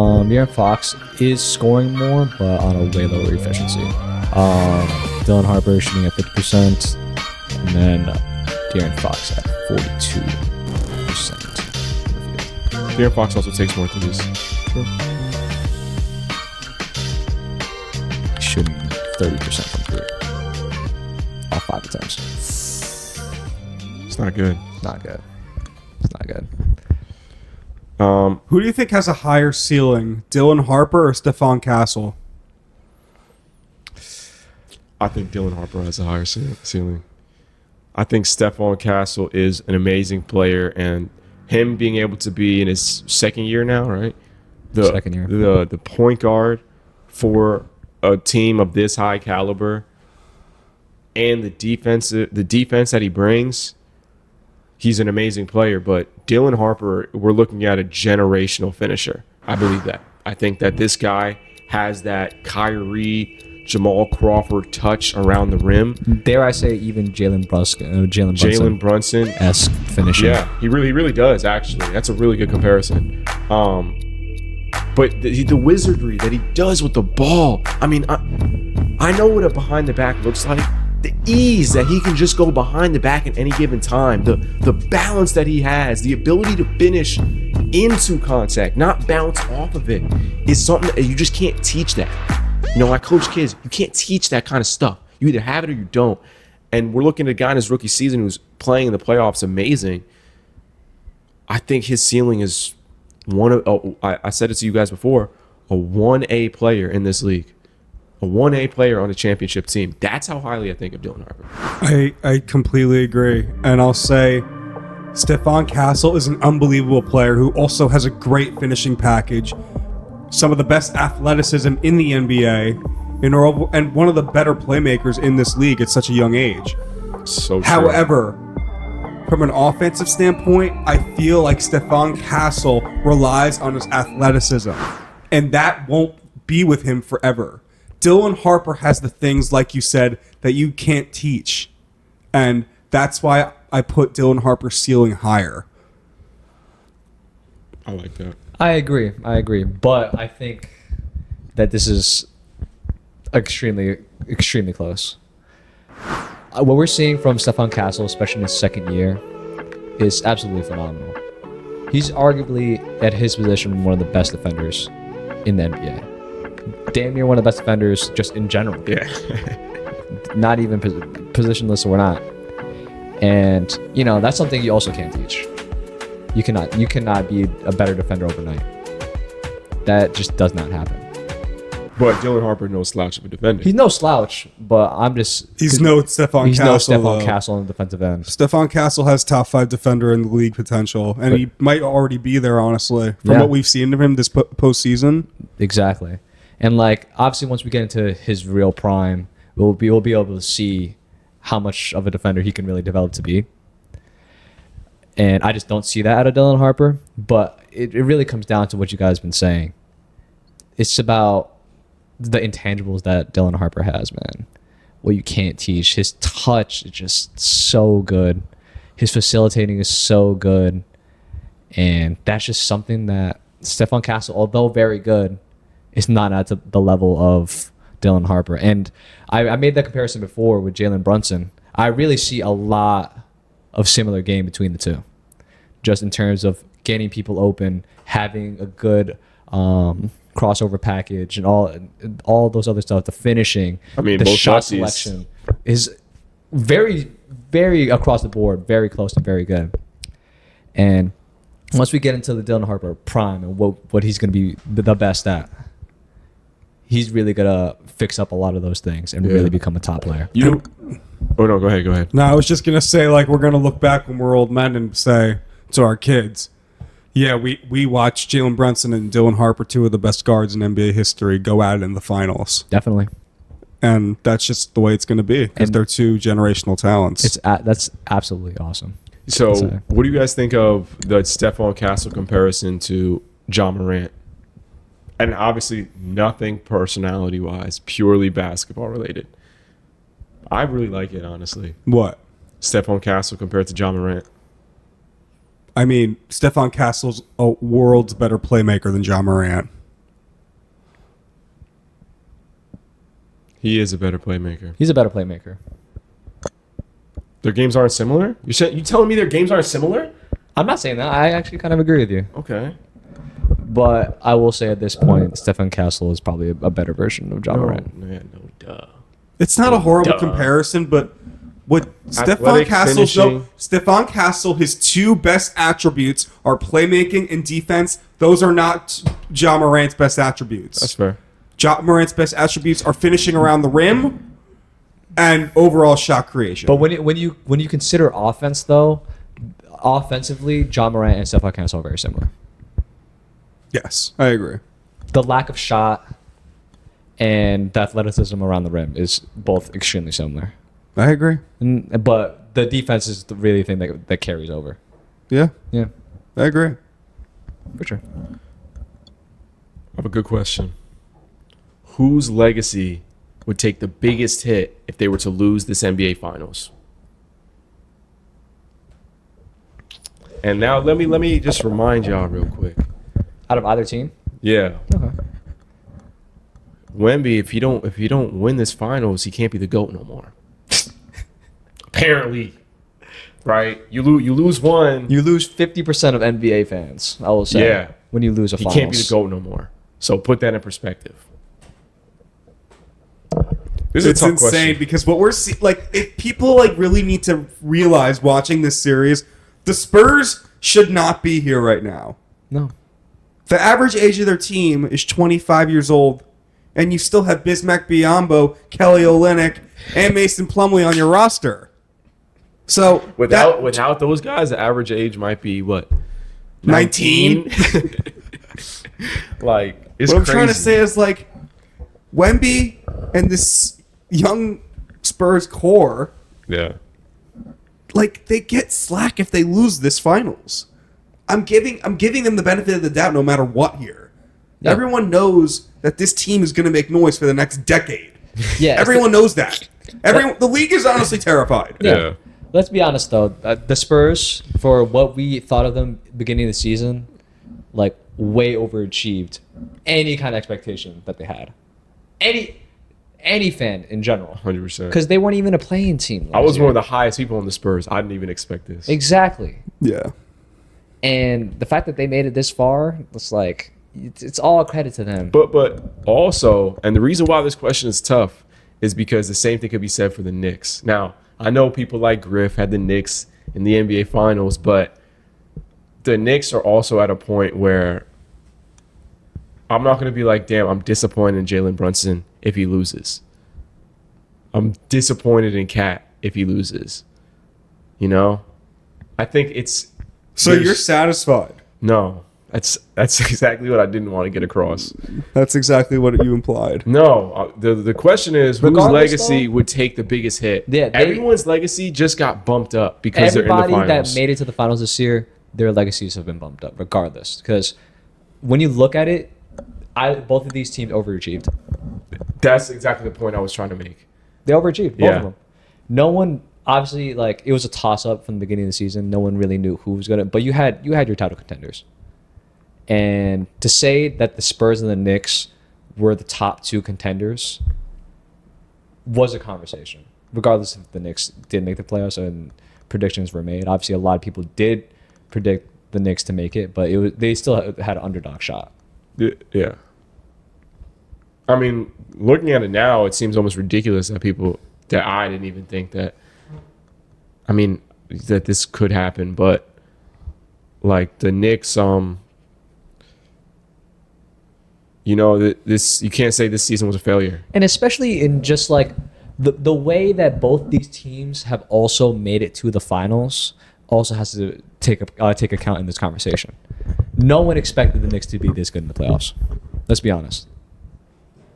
De'Aaron Fox is scoring more, but on a way lower efficiency. Dylan Harper shooting at 50%, and then De'Aaron Fox at 42%. De'Aaron Fox also takes more threes. True. Shooting 30% from three. All 5 attempts. It's not good. Not good. It's not good. Who do you think has a higher ceiling, Dylan Harper or Stephon Castle? I think Dylan Harper has a higher ceiling. I think Stephon Castle is an amazing player, and him being able to be in his second year now, right? Second year. The point guard for a team of this high caliber, and the defense that he brings. He's an amazing player, but Dylan Harper, we're looking at a generational finisher. I believe that. I think that this guy has that Kyrie, Jamal Crawford touch around the rim. Dare I say even Jalen Brunson-esque finishing. Yeah, he really does, actually. That's a really good comparison. But the wizardry that he does with the ball. I mean, I know what a behind the back looks like. The ease that he can just go behind the back at any given time, the balance that he has, the ability to finish into contact, not bounce off of it, is something that you just can't teach that. You know, I coach kids, you can't teach that kind of stuff. You either have it or you don't. And we're looking at a guy in his rookie season who's playing in the playoffs amazing. I think his ceiling is I said it to you guys before, a 1A player in this league. A 1A player on a championship team. That's how highly I think of Dylan Harper. I completely agree. And I'll say Stephon Castle is an unbelievable player who also has a great finishing package, some of the best athleticism in the NBA, and one of the better playmakers in this league at such a young age. So true. However, from an offensive standpoint, I feel like Stephon Castle relies on his athleticism, and that won't be with him forever. Dylan Harper has the things, like you said, that you can't teach. And that's why I put Dylan Harper's ceiling higher. I like that. I agree. But I think that this is extremely, extremely close. What we're seeing from Stephon Castle, especially in his second year, is absolutely phenomenal. He's arguably, at his position, one of the best defenders in the NBA. Damn near one of the best defenders just in general. Yeah. Not even positionless or not. And, you know, that's something you also can't teach. You cannot be a better defender overnight. That just does not happen. But Dylan Harper, no slouch of a defender. He's no slouch, but He's no Stephon Castle. He's no Stephon Castle on the defensive end. Stephon Castle has top 5 defender in the league potential, and he might already be there, honestly, from what we've seen of him this postseason. Exactly. And, like, obviously once we get into his real prime, we'll be able to see how much of a defender he can really develop to be. And I just don't see that out of Dylan Harper. But it really comes down to what you guys have been saying. It's about the intangibles that Dylan Harper has, man. What you can't teach. His touch is just so good. His facilitating is so good. And that's just something that Stephon Castle, although very good, is not at the level of Dylan Harper. And I made that comparison before with Jalen Brunson. I really see a lot of similar game between the two. Just in terms of getting people open, having a good crossover package, and all those other stuff. The finishing, the shot selection is very, very across the board, very close to very good. And once we get into the Dylan Harper prime and what he's going to be the best at, he's really going to fix up a lot of those things and really become a top player. Oh, no, go ahead. No, I was just going to say, like, we're going to look back when we're old men and say to our kids, yeah, we watched Jalen Brunson and Dylan Harper, 2 of the best guards in NBA history, go at it in the finals. Definitely. And that's just the way it's going to be because they're 2 generational talents. That's absolutely awesome. So what do you guys think of the Stephon Castle comparison to Ja Morant? And obviously nothing personality-wise, purely basketball-related. I really like it, honestly. What? Stephon Castle compared to Ja Morant. I mean, Stephon Castle's a world's better playmaker than Ja Morant. He is a better playmaker. He's a better playmaker. Their games aren't similar? You telling me their games aren't similar? I'm not saying that. I actually kind of agree with you. Okay. But I will say at this point, Stefan Castle is probably a better version of John Morant. Duh. It's not a horrible Duh. comparison, but what Stefan Athletic Castle finishing. Stefan Castle, his two best attributes are playmaking and defense. Those are not John Morant's best attributes. That's fair. John Morant's best attributes are finishing around the rim and overall shot creation. But when you consider offense, though, offensively, John Morant and Stefan Castle are very similar. Yes, I agree. The lack of shot and the athleticism around the rim is both extremely similar. I agree. But the defense is the really thing that carries over. Yeah, Yeah, I agree. for sure. I have a good question. Whose legacy would take the biggest hit if they were to lose this NBA Finals? And now let me just remind y'all real quick. Out of either team? Yeah. Okay. Wemby, if you don't win this finals, he can't be the GOAT no more. Apparently. Right? You lose one. You lose 50% of NBA fans, I will say. Yeah. When you lose a He finals. can't be the GOAT no more. So put that in perspective. This is It's a tough insane question. because what we're seeing, people really need to realize watching this series, the Spurs should not be here right now. No. The average age of their team is 25 years old, and you still have Bismack Biyombo, Kelly Olynyk, and Mason Plumlee on your roster. So Without those guys, the average age might be what? 19? It's What I'm crazy. trying to say is Wemby and this young Spurs core, Yeah. they get slack if they lose this finals. I'm giving them the benefit of the doubt no matter what here. Yeah. Everyone knows that this team is going to make noise for the next decade. Yeah. Everyone knows that. The league is honestly terrified. Yeah. Let's be honest, though. The Spurs, for what we thought of them beginning of the season, way overachieved any kind of expectation that they had. Any fan in general. 100%. Because they weren't even a playing team. I was last year. one of the highest people on the Spurs. I didn't even expect this. Exactly. Yeah. And the fact that they made it this far, it's all credit to them. But also, and the reason why this question is tough is because the same thing could be said for the Knicks. Now, I know people like Griff had the Knicks in the NBA Finals, but the Knicks are also at a point where I'm not going to be like, damn, I'm disappointed in Jalen Brunson if he loses. I'm disappointed in Cat if he loses. You know? I think it's... So you're satisfied. No. That's exactly what I didn't want to get across. That's exactly what you implied. No, the question is whose Regardless, legacy though, would take the biggest hit? Yeah, everyone's legacy just got bumped up because they're in the Everybody finals. that made it to the finals this year, their legacies have been bumped up, regardless. Because when you look at it, both of these teams overachieved. That's exactly the point I was trying to make. They overachieved, both Yeah. of them. No one, obviously, it was a toss-up from the beginning of the season. No one really knew who was going to... But you had your title contenders. And to say that the Spurs and the Knicks were the top two contenders was a conversation, regardless if the Knicks did make the playoffs and predictions were made. Obviously, a lot of people did predict the Knicks to make it, but they still had an underdog shot. Yeah. I mean, looking at it now, it seems almost ridiculous that I didn't even think that. I mean, that this could happen, but the Knicks, this you can't say this season was a failure. And especially in just the way that both these teams have also made it to the finals also has to take account in this conversation. No one expected the Knicks to be this good in the playoffs. Let's be honest.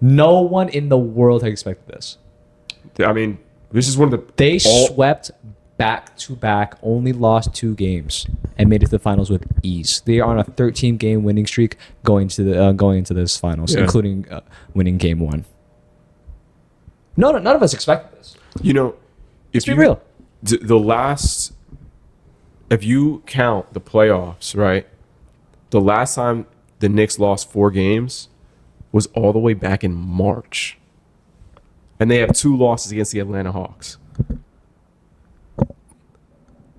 No one in the world had expected this. I mean, this is one of the... They swept back-to-back, only lost 2 games, and made it to the finals with ease. They are on a 13-game winning streak going into this finals, including winning game 1. None of us expected this. Let's be real. The last... If you count the playoffs, right? The last time the Knicks lost 4 games was all the way back in March. and they have 2 losses against the Atlanta Hawks.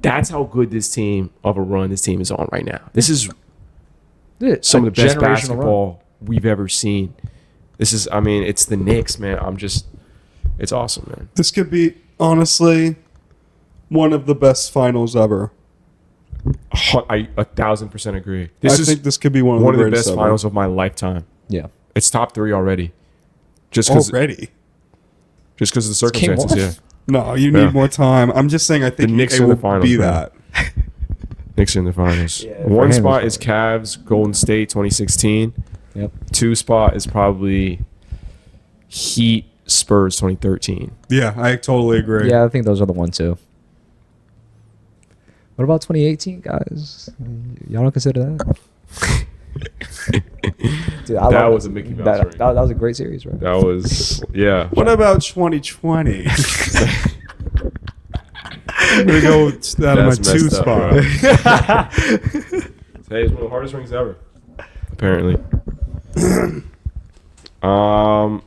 That's how good this team is on right now. This is some of the best basketball we've ever seen. This is, I mean, it's the Knicks, man. It's awesome, man. This could be, honestly, one of the best finals ever. I 1,000% agree. I think this could be one of the best ever. finals of my lifetime. Yeah. It's top 3 already. Just Already? Just because of the circumstances, King yeah. Wolf? No, you need more time. I'm just saying I think The Knicks it are in the will finals, be bro. that. Knicks are in the finals. Yeah, 1 for spot him, is Cavs, Golden State, 2016. Yep. 2 spot is probably Heat, Spurs, 2013. Yeah, I totally agree. Yeah, I think those are the 1, 2. What about 2018, guys? Y'all don't consider that? Dude, I That love was a Mickey Mouse that, ring. that was a great series, right? That was, yeah. What about 2020? I'm going to go with that in my That's 2 messed up, spot. bro. Hey, it's one of the hardest rings ever, apparently. All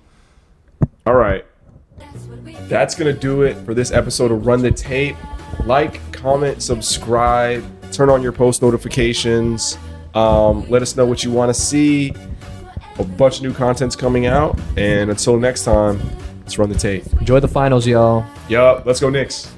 right. That's going to do it for this episode of Run the Tape. Like, comment, subscribe, turn on your post notifications. Let us know what you want to see. A bunch of new content's coming out. And until next time, let's run the tape. Enjoy the finals, y'all. Yup, let's go Knicks.